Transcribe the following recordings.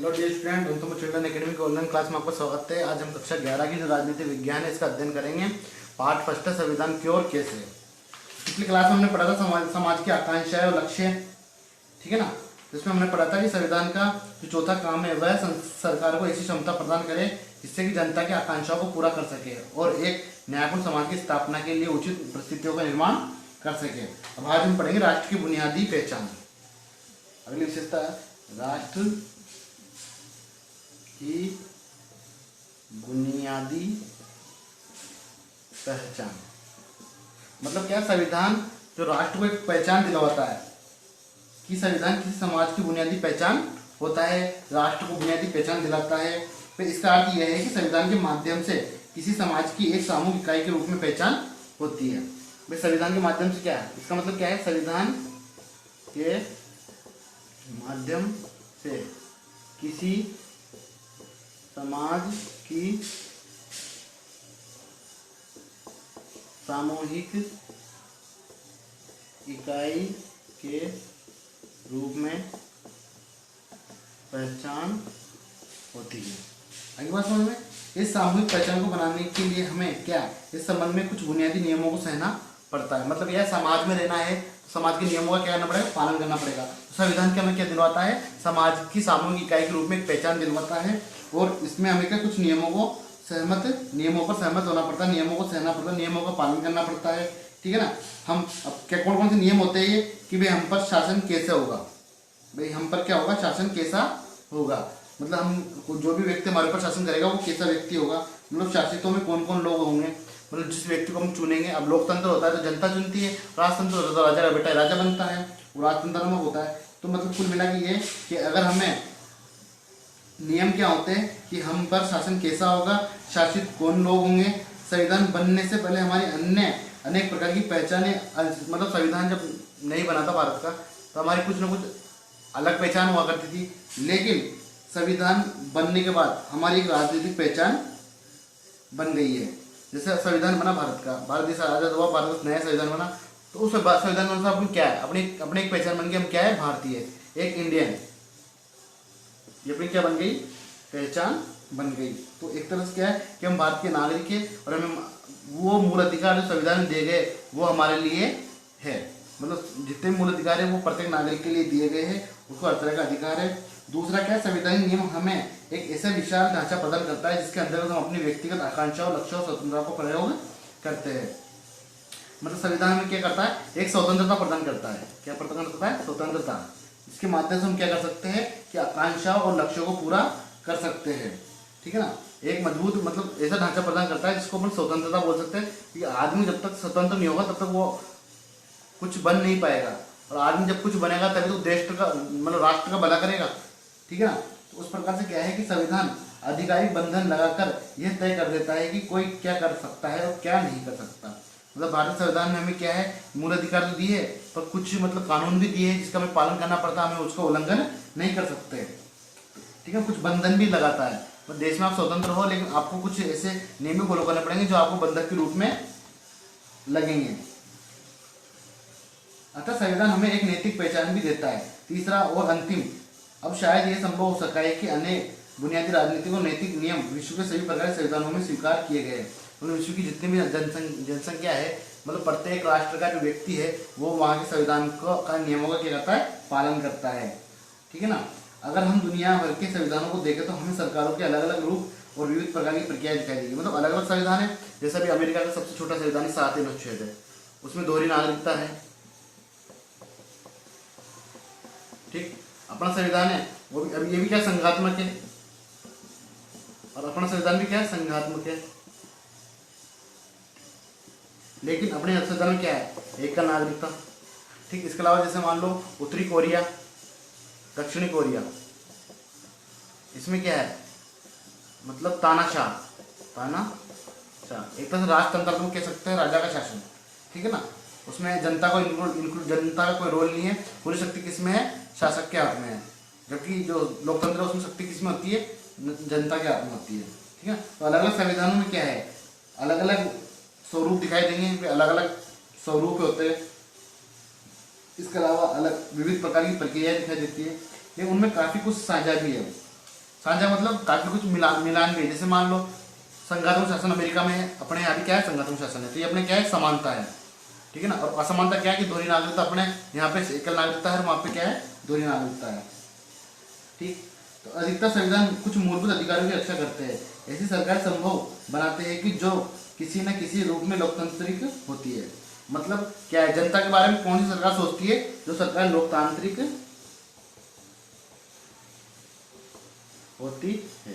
Hello dear student, तुम children academy के online class में आपका स्वागत है। आज हम कक्षा 11 की जो राजनीति विज्ञान है इसका अध्ययन करेंगे। पार्ट फर्स्ट है संविधान क्यों और कैसे। पिछली क्लास में हमने पढ़ा था समाज की आकांक्षाएं और लक्ष्य, ठीक है ना। जिसमें हमने पढ़ा था कि संविधान का जो चौथा काम है वह सरकार को ऐसी क्षमता प्रदान करे जिससे कि जनता की आकांक्षाओं को पूरा कर सके और एक न्यायपूर्ण समाज की स्थापना के लिए उचित परिस्थितियों का निर्माण कर सके। अब आज हम पढ़ेंगे राष्ट्र की बुनियादी पहचान। अगली विशेषता है राष्ट्र की बुनियादी पहचान। मतलब क्या, संविधान जो राष्ट्र को एक पहचान दिलवाता है कि संविधान किसी समाज की बुनियादी पहचान होता है, राष्ट्र को बुनियादी पहचान दिलाता है। फिर इसका अर्थ यह है कि संविधान के माध्यम से किसी समाज की एक सामूहिक इकाई के रूप में पहचान होती है। भाई संविधान के माध्यम से क्या है, इसका मतलब क्या है, संविधान के माध्यम से किसी समाज की सामूहिक इकाई के रूप में पहचान होती है। आगे बात समझ में। इस सामूहिक पहचान को बनाने के लिए हमें क्या, इस संबंध में कुछ बुनियादी नियमों को सहना पड़ता है। मतलब यह समाज में रहना है, समाज के नियमों का क्या करना पड़ेगा, पालन करना पड़ेगा। तो संविधान क्या हमें क्या दिलवाता है, समाज की सामूहिक इकाई के रूप में एक पहचान दिलवाता है और इसमें हमें क्या कुछ नियमों पर सहमत होना पड़ता है, नियमों को सहना पड़ता है, नियमों का पालन करना पड़ता है, ठीक है ना। हम अब क्या कौन कौन से नियम होते हैं ये कि भाई हम पर शासन कैसे होगा, भाई हम पर क्या होगा, शासन कैसा होगा। मतलब हम जो भी व्यक्ति हमारे ऊपर शासन करेगा वो कैसा व्यक्ति होगा, मतलब शासितों में कौन कौन लोग होंगे, मतलब जिस व्यक्ति को हम चुनेंगे। अब लोकतंत्र होता है तो जनता चुनती है, राजतंत्र होता है तो राजा का बेटा राजा बनता है, वो राजतंत्र में होता है। तो मतलब कुल मिला के ये कि अगर हमें नियम क्या होते हैं कि हम पर शासन कैसा होगा, शासित कौन लोग होंगे। संविधान बनने से पहले हमारी अन्य अनेक प्रकार की पहचानें, मतलब संविधान जब नहीं बना था भारत का तो हमारी कुछ ना कुछ अलग पहचान हुआ करती थी, लेकिन संविधान बनने के बाद हमारी एक राजनीतिक पहचान बन गई है। जैसे संविधान बना भारत का, भारत देश आजाद हुआ, भारत का नया संविधान बना, तो उस संविधान के अनुसार अपन क्या है, अपनी एक पहचान बन गई, हम क्या है, भारतीय, एक इंडियन, ये अपनी क्या बन गई, पहचान बन गई। तो एक तरह से क्या है कि हम भारत के नागरिक हैं और हमें वो मूल अधिकार जो संविधान में दिए गए वो हमारे लिए है। मतलब जितने मूल अधिकार है वो प्रत्येक नागरिक के लिए दिए गए हैं, उसको हर तरह का अधिकार है। दूसरा क्या है, संवैधानिक नियम हमें एक ऐसा विशाल ढांचा प्रदान करता है जिसके अंतर्गत हम अपनी व्यक्तिगत आकांक्षाओं, लक्ष्यों और स्वतंत्रता को प्रयोग करते हैं। मतलब संविधान में क्या करता है, एक स्वतंत्रता प्रदान करता है। क्या प्रदान करता है, स्वतंत्रता। इसके माध्यम से हम क्या कर सकते हैं कि आकांक्षाओं और लक्ष्यों को पूरा कर सकते हैं, ठीक है ना। एक मजबूत मतलब ऐसा ढांचा प्रदान करता है जिसको अपन स्वतंत्रता बोल सकते हैं कि आदमी जब तक स्वतंत्र नहीं होगा तब तक वो कुछ बन नहीं पाएगा, और आदमी जब कुछ बनेगा तभी तो देश का मतलब राष्ट्र का भला करेगा, ठीक है ना। तो उस प्रकार से क्या है कि संविधान आधिकारिक बंधन लगाकर यह तय कर देता है कि कोई क्या कर सकता है और क्या नहीं कर सकता। मतलब भारतीय संविधान में हमें क्या है, मूल अधिकार तो दिए पर कुछ मतलब कानून भी दिए जिसका हमें पालन करना पड़ता है, हमें उसका उल्लंघन नहीं कर सकते, ठीक है। कुछ बंधन भी लगाता है, तो देश में आप स्वतंत्र हो लेकिन आपको कुछ ऐसे नियम फॉलो करने पड़ेंगे जो आपको बंधक के रूप में लगेंगे। अतः संविधान हमें एक नैतिक पहचान भी देता है। तीसरा और अंतिम, अब शायद यह संभव हो सका है कि अनेक बुनियादी राजनीतिक और नैतिक नियम विश्व के सभी प्रकार के संविधानों में स्वीकार किए गए हैं। मतलब विश्व की जितनी भी जनसंख्या है, मतलब प्रत्येक राष्ट्र का जो व्यक्ति है वो वहाँ के संविधान का नियमों का क्या करता है, पालन करता है, ठीक है ना। अगर हम दुनिया भर के संविधानों को देखें तो हमें सरकारों के अलग अलग रूप और विविध प्रकार की प्रक्रिया दिखाई देगी। मतलब अलग अलग संविधान है, जैसा भी अमेरिका का सबसे छोटा संविधान 7 अनुच्छेद है, उसमें दोहरी नागरिकता है, ठीक। अपना संविधान है वो भी, अब ये भी क्या संघात्मक है, और अपना संविधान भी क्या है, संघात्मक है। लेकिन अपने संविधान में क्या है, एक का नागरिकता, ठीक। इसके अलावा जैसे मान लो उत्तरी कोरिया, दक्षिणी कोरिया, इसमें क्या है, मतलब तानाशाह, एक तरह से राजतंत्र तुम कह सकते हैं, राजा का शासन, ठीक है ना। उसमें जनता को जनता का कोई रोल नहीं है, पूरी शक्ति किसमें है, शासक के हाथ में है। जबकि जो लोकतंत्र है उसमें शक्ति किसमें होती है, जनता के हाथ में होती है, ठीक है। तो अलग अलग संविधानों में क्या है, अलग अलग स्वरूप दिखाई देंगे, अलग अलग स्वरूप होते हैं। इसके अलावा अलग विविध प्रकार की प्रक्रियाएं दिखाई देती है, लेकिन उनमें काफ़ी कुछ साझा भी है। साझा मतलब काफी कुछ मिलान मिलान भी है। जैसे मान लो संघात्मक शासन अमेरिका में है, अपने यहाँ भी क्या है संघात्मक शासन है, तो ये अपने क्या है समानता है, ठीक है ना। और असमानता क्या है कि दोहरी नागरिकता, अपने यहाँ पे एकल नागरिकता है और वहाँ पे क्या है दोहरी नागरिकता है, ठीक। तो अधिकतर संविधान कुछ मूलभूत अधिकारों की रक्षा करते हैं। ऐसी सरकार संभव बनाते हैं कि जो किसी न किसी रूप में लोकतांत्रिक होती है। मतलब क्या है, जनता के बारे में कौन सी सरकार सोचती है, जो सरकार लोकतांत्रिक होती है,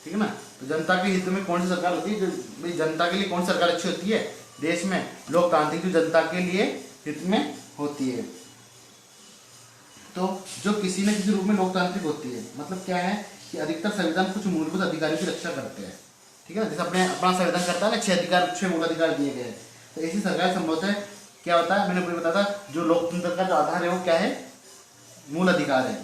ठीक है ना। तो जनता के हित में कौन सी सरकार होती है, जो भाई जनता के लिए कौन सी सरकार अच्छी होती है देश में, लोकतांत्रिक जो जनता के लिए हित में होती है। तो जो किसी न किसी रूप में लोकतांत्रिक होती है, मतलब क्या है कि अधिकतर संविधान कुछ मूलभूत अधिकारों की रक्षा करते हैं, ठीक है ना। जैसे अपने अपना संविधान करता है ना, 6 मूल अधिकार दिए गए हैं। तो ऐसी सरकार संभवतः क्या होता है, मैंने बताया था, जो लोकतंत्र का जो आधार है वो क्या है, मूल अधिकार है,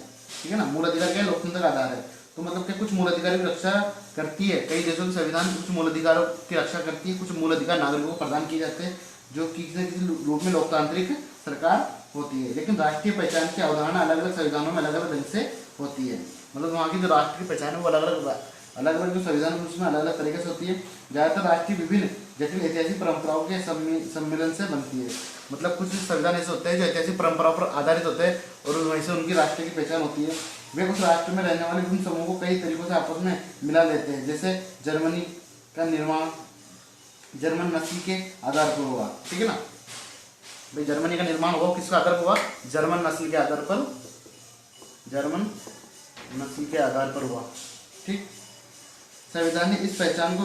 ठीक है ना। मूल अधिकार क्या है, लोकतंत्र का आधार है। तो मतलब क्या कुछ मूल अधिकारों की रक्षा करती है। कई देशों के संविधान कुछ मूल अधिकारों की रक्षा करती है, कुछ मूल अधिकार नागरिकों को प्रदान किए जाते हैं, जो किसी न किसी रूप में लोकतांत्रिक सरकार होती है। लेकिन राष्ट्रीय पहचान की अवधारणा अलग अलग संविधानों में अलग अलग ढंग से होती है। मतलब वहाँ की जो राष्ट्रीय पहचान है वो अलग अलग जो संविधान है उसमें अलग अलग तरीके से होती है। ज़्यादातर राष्ट्रीय विभिन्न जटिल ऐतिहासिक परंपराओं के सम्मेलन से बनती है। मतलब कुछ संविधान ऐसे होते हैं जो ऐतिहासिक परंपराओं पर आधारित होते हैं और वहीं से उनकी राष्ट्र की पहचान होती है। वे उस राष्ट्र में रहने वाले विभिन्न समूहों को कई तरीकों से आपस में मिला लेते हैं। जैसे जर्मनी का निर्माण जर्मन नस्ल के आधार पर हुआ, ठीक है ना। भाई जर्मनी का निर्माण हुआ किसके आधार पर हुआ, जर्मन नस्ल के आधार पर, जर्मन नस्ल के आधार पर हुआ, ठीक। संविधान ने इस पहचान को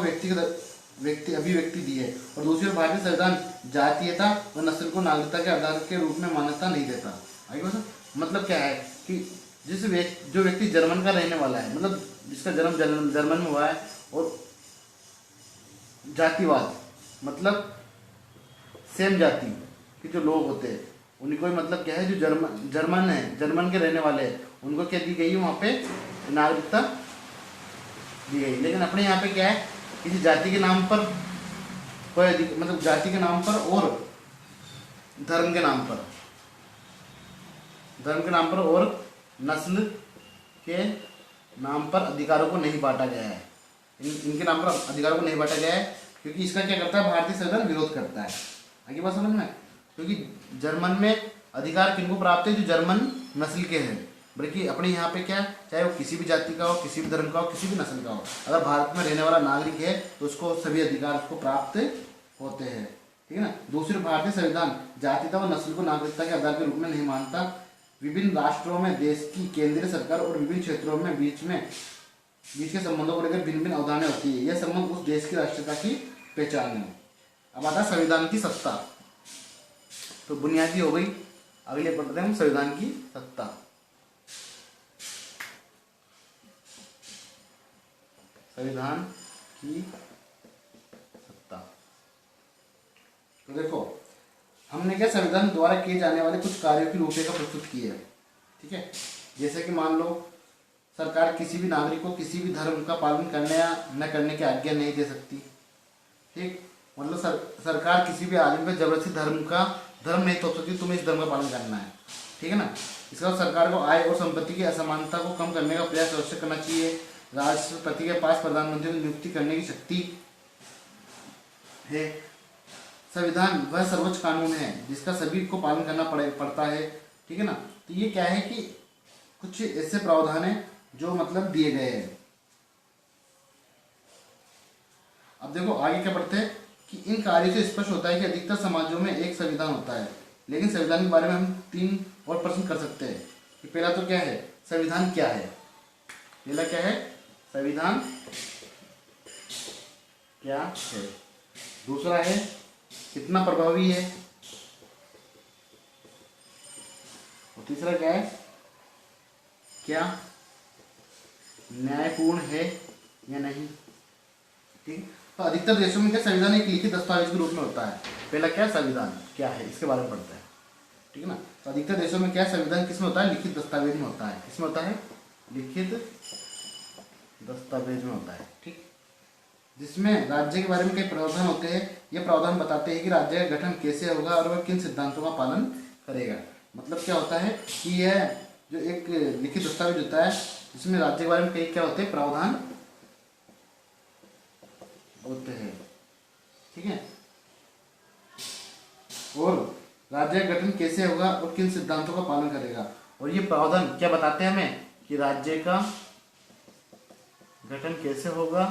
अभिव्यक्ति दी है। और दूसरी ओर भारतीय संविधान जातीयता और नस्ल को नागरिकता के आधार के रूप में मान्यता नहीं देता। आगे बात, मतलब क्या है कि जो व्यक्ति जर्मन का रहने वाला है, मतलब जिसका जन्म जर्मन में हुआ है, और जातिवाद मतलब सेम जाति के जो लोग होते हैं उनको मतलब क्या है, जो जर्मन है, जर्मन के रहने वाले हैं, उनको क्या दी गई है, वहाँ पे नागरिकता दी गई। लेकिन अपने यहाँ पे क्या है, किसी जाति के नाम पर कोई मतलब जाति के नाम पर और धर्म के नाम पर और नस्ल के नाम पर अधिकारों को नहीं बांटा गया है। इनके नाम पर अधिकारों को नहीं बांटा गया है, क्योंकि इसका क्या करता है, भारतीय संविधान विरोध करता है। आगे बात समझ में, क्योंकि जर्मन में अधिकार किनको प्राप्त है, जो जर्मन नस्ल के हैं। बल्कि अपने यहाँ पे क्या, चाहे वो किसी भी जाति का हो, किसी भी धर्म का हो, किसी भी नस्ल का हो, अगर भारत में रहने वाला नागरिक है तो उसको सभी अधिकार उसको प्राप्त होते हैं, ठीक है ना। दूसरे, भारतीय संविधान जातिता और नस्ल को नागरिकता के आधार के रूप में नहीं मानता। विभिन्न राष्ट्रों में देश की केंद्रीय सरकार और विभिन्न क्षेत्रों में बीच के संबंधों को लेकर भिन्न भिन्न अवधारणाएं होती है। यह संबंध उस देश की राष्ट्रीयता की पहचान है। अब आता है संविधान की सत्ता। तो बुनियादी हो गई, अगले पढ़ते हैं हम संविधान की सत्ता। संविधान की सत्ता, तो देखो हमने क्या संविधान द्वारा किए जाने वाले कुछ कार्यों की रूपरेखा प्रस्तुत की है, ठीक है। जैसे कि मान लो सरकार किसी भी नागरिक को किसी भी धर्म का पालन करने या न करने की आज्ञा नहीं दे सकती, ठीक। मतलब सरकार किसी भी आदमी पर जबरदस्ती धर्म नहीं थोप सकती, तुम्हें इस धर्म का पालन करना है, ठीक है ना। इसके बाद सरकार को आय और संपत्ति की असमानता को कम करने का प्रयास अवश्य करना चाहिए। राष्ट्रपति के पास प्रधानमंत्री की नियुक्ति करने की शक्ति है। संविधान वह सर्वोच्च कानून है जिसका सभी को पालन करना पड़ता है, ठीक है ना। तो ये क्या है कि कुछ ऐसे प्रावधान है जो मतलब दिए गए हैं। अब देखो आगे क्या पढ़ते हैं कि इन कार्यों से स्पष्ट होता है कि अधिकतर समाजों में एक संविधान होता है। लेकिन संविधान के बारे में हम 3 और प्रश्न कर सकते हैं कि पहला तो क्या है, संविधान क्या है। पहला क्या है, संविधान क्या है। दूसरा है कितना प्रभावी है। और तीसरा क्या है, क्या न्यायपूर्ण है या नहीं, ठीक। तो अधिकतर देशों में क्या संविधान एक लिखित दस्तावेज के रूप में होता है। पहला क्या, संविधान क्या है, इसके बारे में पढ़ते हैं, ठीक है ना। तो अधिकतर देशों में क्या संविधान किसमें होता है, लिखित दस्तावेज में होता है। किसमें होता है, लिखित दस्तावेज में होता है, ठीक। जिसमें राज्य के बारे में कई प्रावधान होते हैं। ये प्रावधान बताते हैं कि राज्य का गठन कैसे होगा और वह किन सिद्धांतों का पालन करेगा। मतलब क्या होता है कि यह जो एक लिखित दस्तावेज होता है इसमें राज्य के बारे में कई क्या होते हैं, प्रावधान होते हैं। ठीक है, और राज्य का गठन कैसे होगा और किन सिद्धांतों का पालन करेगा। और ये प्रावधान क्या बताते हैं हमें कि राज्य का गठन कैसे होगा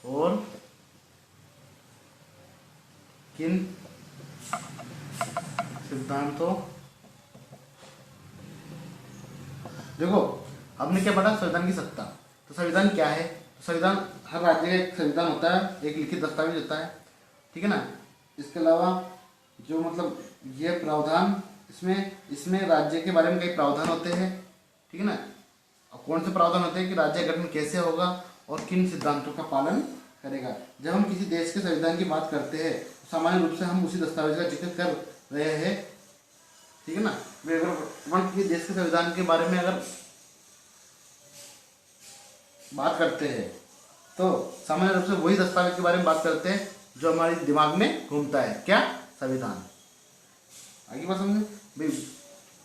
और किन सिद्धांतों। देखो हमने क्या पढ़ा, संविधान की सत्ता। तो संविधान क्या है, तो संविधान हर राज्य का एक संविधान होता है, एक लिखित दस्तावेज होता है। ठीक है ना, इसके अलावा जो मतलब ये प्रावधान, इसमें इसमें राज्य के बारे में कई प्रावधान होते हैं। ठीक है ना, और कौन से प्रावधान होते हैं कि राज्य गठन कैसे होगा और किन सिद्धांतों का पालन करेगा। जब हम किसी देश के संविधान की बात करते हैं तो सामान्य रूप से हम उसी दस्तावेज का जिक्र कर रहे हैं। ठीक है ना, वे अगर अपन किसी देश के संविधान के बारे में अगर बात करते हैं तो सामान्य रूप से वही दस्तावेज के बारे में बात करते हैं जो हमारे दिमाग में घूमता है, क्या, संविधान। आगे बात समझे भाई।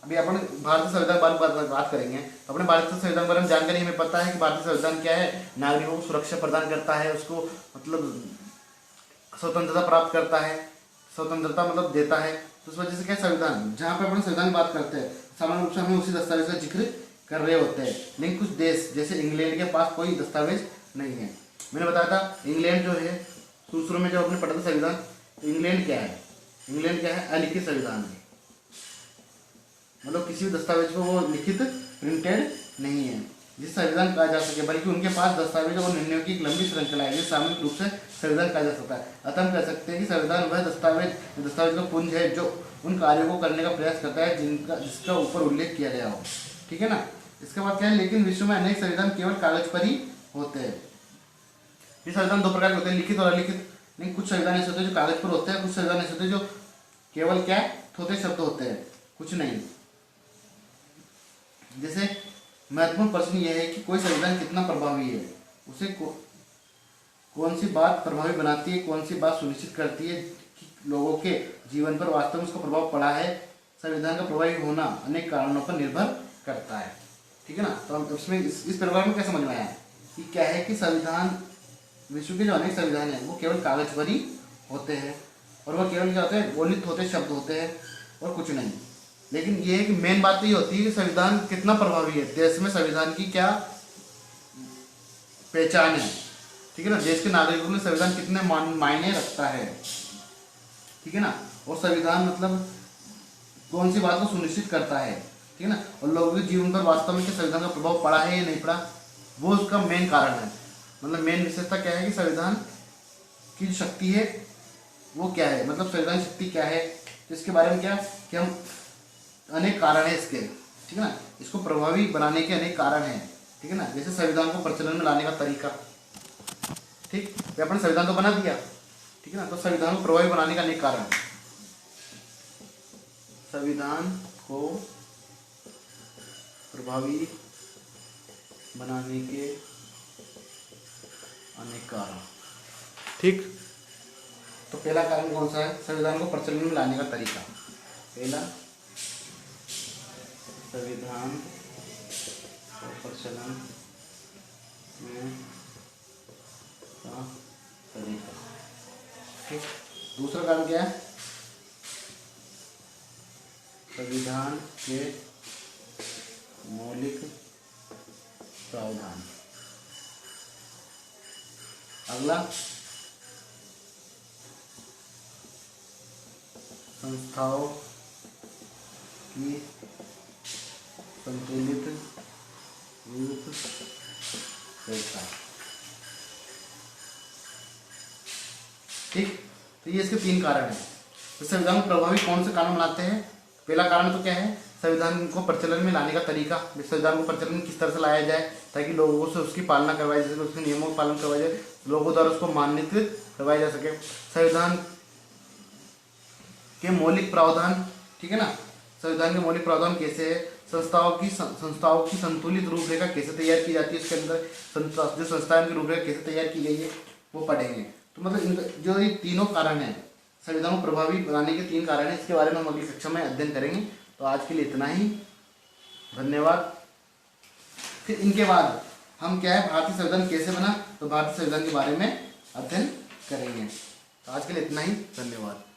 अभी अपन भारतीय संविधान के बारे में बात करेंगे तो अपने भारतीय संविधान के बारे में जानकारी हमें पता है कि भारतीय संविधान क्या है, नागरिकों को सुरक्षा प्रदान करता है, उसको मतलब स्वतंत्रता प्राप्त करता है, स्वतंत्रता मतलब देता है। तो उस वजह से क्या संविधान, जहाँ पे अपन संविधान की बात करते हैं सामान्य रूप से हमें उसी दस्तावेज का जिक्र कर रहे होते हैं। लेकिन कुछ देश जैसे इंग्लैंड के पास कोई दस्तावेज नहीं है। मैंने बताया था इंग्लैंड जो है, शुरू में जब आपने पढ़ा था संविधान, तो इंग्लैंड क्या है, इंग्लैंड क्या है, अलिखित संविधान है। मतलब किसी भी दस्तावेज को वो लिखित प्रिंटेड नहीं है जिस संविधान कहा जा सके, बल्कि उनके पास दस्तावेज और निर्णयों की एक लंबी श्रृंखला है जिसे सामूहिक रूप से संविधान कहा जा सकता है। अतः हम कह सकते हैं कि संविधान वह दस्तावेज का पुंज है जो उन कार्यों को करने का प्रयास करता है जिसका ऊपर उल्लेख किया गया हो। ठीक है ना, इसके बाद क्या है, लेकिन विश्व में अनेक संविधान केवल कागज पर ही होते हैं। ये संविधान दो प्रकार के होते हैं, लिखित और अलिखित। लेकिन कुछ संविधान ऐसे होते हैं जो कागज पर होते हैं, कुछ संविधान ऐसे होते हैं जो केवल क्या थोथे शब्द होते हैं, कुछ नहीं। जैसे महत्वपूर्ण प्रश्न यह है कि कोई संविधान कितना प्रभावी है, उसे कौन सी बात प्रभावी बनाती है, कौन सी बात सुनिश्चित करती है कि लोगों के जीवन पर वास्तव में उसका प्रभाव पड़ा है। संविधान का प्रभावी होना अनेक कारणों पर निर्भर करता है। ठीक है ना, तो हम इसमें इस प्रकार में क्या समझ में आया है कि क्या है कि संविधान, विश्व के जो अनेक संविधान है वो केवल कागज पर ही होते हैं और वह केवल क्या होते हैं, बोलित होते शब्द होते हैं और कुछ नहीं। लेकिन ये है कि मेन बात तो ये होती है कि संविधान कितना प्रभावी है, देश में संविधान की क्या पहचान है। ठीक है ना, देश के नागरिकों में संविधान कितने मायने रखता है। ठीक है ना, और संविधान मतलब कौन सी बात को सुनिश्चित करता है। ठीक है ना, और लोगों के जीवन पर वास्तव में क्या संविधान का प्रभाव पड़ा है या नहीं पड़ा, वो उसका मेन कारण है। मतलब मेन विशेषता क्या है कि संविधान की जो शक्ति है वो क्या है, मतलब संविधान की शक्ति क्या है, तो इसके बारे में क्या कि हम अनेक कारण है इसके। ठीक है ना, इसको प्रभावी बनाने के अनेक कारण हैं। ठीक है ना, जैसे संविधान को प्रचलन में लाने का तरीका। ठीक, अपने संविधान तो बना दिया। ठीक है ना, तो संविधान को प्रभावी बनाने का अनेक कारण, संविधान को प्रभावी बनाने के अनेक कारण। ठीक, तो पहला कारण कौन सा है, संविधान को प्रचलन में लाने का तरीका। पहला, संविधान को प्रचलन में का तरीका। ठीक, दूसरा कारण क्या है, संविधान के मौलिक प्रावधान। अगला, संस्थाओं की संतुलित रूपरेखा। ठीक, तो ये इसके तीन कारण हैं। तो संविधान को प्रभावी कौन से कारण बनाते हैं, पहला कारण तो क्या है, संविधान को प्रचलन में लाने का तरीका। संविधान को प्रचलन किस तरह से लाया जाए ताकि लोगों से उसकी पालना करवाई जा सके, उसके नियमों का पालन करवाया जाए, लोगों द्वारा उसको मान्यता करवाई जा सके। संविधान के मौलिक प्रावधान। ठीक है ना, संविधान के मौलिक प्रावधान कैसे है, संस्थाओं की संतुलित रूपरेखा कैसे तैयार की जाती है, इसके अंदर जो संस्थाओं की रूपरेखा कैसे तैयार की गई है वो पढ़ेंगे। तो मतलब जो ये तीनों कारण हैं, संविधान को प्रभावी बनाने के तीन कारण हैं, इसके बारे में हम अगली कक्षा में अध्ययन करेंगे। तो आज के लिए इतना ही, धन्यवाद। फिर इनके बाद हम क्या है भारतीय संविधान कैसे बना, तो भारतीय संविधान के बारे में अध्ययन करेंगे। तो आज के लिए इतना ही, धन्यवाद।